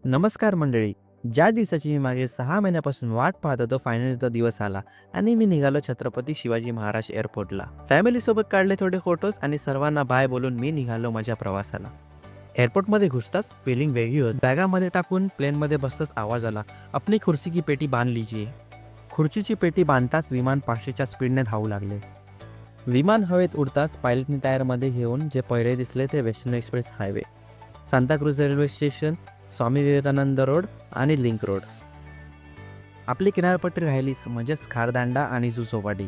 नमस्कार मंडळी. ज्या दिवसाची मी मागे 6 महिन्यापासून वाट पाहत होतो, फायनली तो दिवस आला आणि मी निघालो छत्रपती शिवाजी महाराज एअरपोर्टला. फॅमिलीसोबत काढले थोडे फोटोज आणि सर्वांना बाय बोलून मी निघालो माझ्या प्रवासाला. एअरपोर्टमध्ये घुसताच फिलिंग वेगळी होती. बॅगामध्ये टाकून प्लेनमध्ये बसताच आवाज आला, "अपनी खुर्ची की पेटी बांध लीजिए." खुर्चीची पेटी बांधताच विमान 500च्या स्पीडने धावू लागले. विमान हवेत उडताच पायलटनी टायरमध्ये घेऊन जे पहिले दिसले ते western express highway, Santacruz railway station, Swami Vivekananda road आणि लिंक रोड. आपली किनारपट्टी राहिलीच म्हणजेच खारदांडा आणि जू चौपाटी.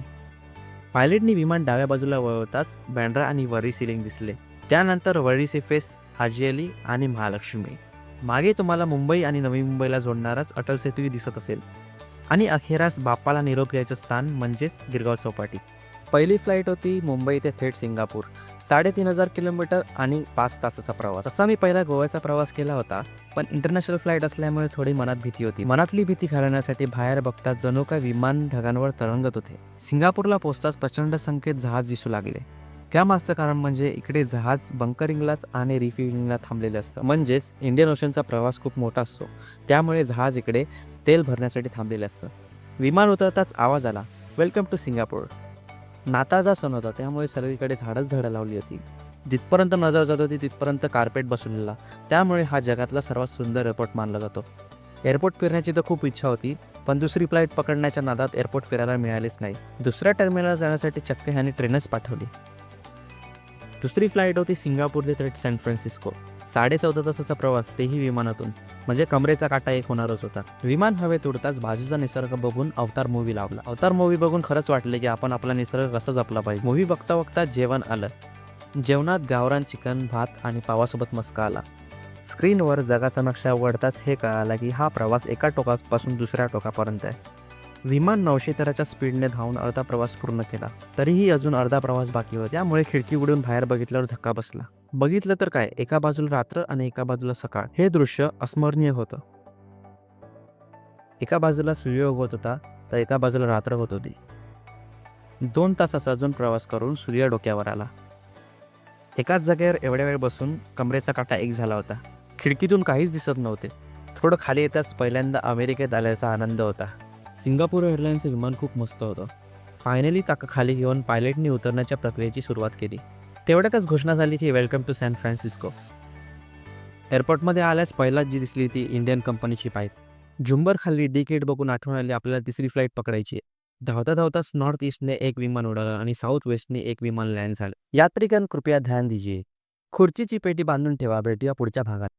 पायलटनी विमान डाव्या बाजूला वळवताच बँड्रा आणि वरळी सिलिंग दिसले. त्यानंतर वरळीचे फेस, हाजी अली आणि महालक्ष्मी. मागे तुम्हाला मुंबई आणि नवी मुंबईला जोडणाराच अटल सेतूही दिसत असेल. आणि अखेरास बाप्पाला निरोप द्यायचं स्थान म्हणजेच गिरगाव चौपाटी. पहिली फ्लाईट होती मुंबई ते थेट सिंगापूर. 3,500 किलोमीटर आणि 5 तासाचा प्रवास. तसा मी पहिला गोव्याचा प्रवास केला होता, पण इंटरनॅशनल फ्लाईट असल्यामुळे थोडी मनात भीती होती. मनातली भीती घालवण्यासाठी बाहेर बघता जणू काय विमान ढगांवर तरंगत होते. सिंगापूरला पोहोचताच प्रचंड संख्येत जहाज दिसू लागले. त्यामागचं कारण म्हणजे इकडे जहाज बंकरिंगलाच आणि रिफ्युलिंगला थांबलेले असतं. म्हणजेच इंडियन ओशनचा प्रवास खूप मोठा असतो, त्यामुळे जहाज इकडे तेल भरण्यासाठी थांबलेले असतं. विमान उतरताच आवाज आला, "वेलकम टू सिंगापूर." नाताळचा सण होता, त्यामुळे सर्वीकडे झाडच झाडं लावली होती. जिथपर्यंत नजर जात होती तिथपर्यंत कार्पेट बसवलेला, त्यामुळे हा जगातला सर्वात सुंदर एअरपोर्ट मानला जातो. एअरपोर्ट फिरण्याची तर खूप इच्छा होती, पण दुसरी फ्लाईट पकडण्याच्या नादात एअरपोर्ट फिरायला मिळालेच नाही. दुसऱ्या टर्मिनलला जाण्यासाठी चक्क ह्याने ट्रेनच पाठवली. दुसरी फ्लाईट होती सिंगापूर ते थेट सॅन फ्रान्सिस्को. 14.5 तासाचा प्रवास, तेही विमानातून. म्हणजे कमरेचा काटा एक होणारच होता. विमान हवेत उडताच बाजूचा निसर्ग बघून अवतार मूवी लावला. अवतार मूवी बघून खरंच वाटले की आपण आपला निसर्ग कसा जपला पाहिजे. मूवी बघता बघता जेवण आलं. जेवणात गावरान चिकन, भात आणि पावासोबत मस्का आला. स्क्रीनवर जगाचा नक्षा उघडताच हे कळालं की हा प्रवास एका टोकापासून दुसऱ्या टोकापर्यंत आहे. विमान 900 स्पीडने धावून अर्धा प्रवास पूर्ण केला. तरीही अजून अर्धा प्रवास बाकी होता. त्यामुळे खिडकी उघडून बाहेर बघितल्यावर धक्का बसला. बघितलं तर काय, एका बाजूला रात्र आणि एका बाजूला सकाळ. हे दृश्य अस्मरणीय होतं. एका बाजूला सूर्य उगवत होता, तर एका बाजूला रात्र होत होती. 2 तासाचा अजून प्रवास करून सूर्य डोक्यावर आला. एकाच जागेवर एवढ्या वेळ बसून कमरेचा काटा एक झाला होता. खिडकीतून काहीच दिसत नव्हते. थोडं खाली येताच पहिल्यांदा अमेरिकेत आल्याचा आनंद होता. सिंगापूर एअरलाईन्सचं विमान खूप मस्त होतं. फायनली चाकं खाली घेऊन पायलटनी उतरण्याच्या प्रक्रियेची सुरुवात केली. तेवढ्यातच घोषणा झाली की वेलकम टू सॅन फ्रान्सिस्को. एअरपोर्टमध्ये आल्यास पहिलाच जी दिसली ती इंडियन कंपनीची पाईप. झुंबर खाली डिकेट बघून आठवण आली आपल्याला तिसरी फ्लाईट पकडायची. धावता धावताच नॉर्थ ईस्टने एक विमान उडालं आणि साऊथ वेस्टने एक विमान लँड झालं. यात्रिकांन कृपया ध्यान दीजिए. खुर्चीची पेटी बांधून ठेवा. भेटूया पुढच्या भागात.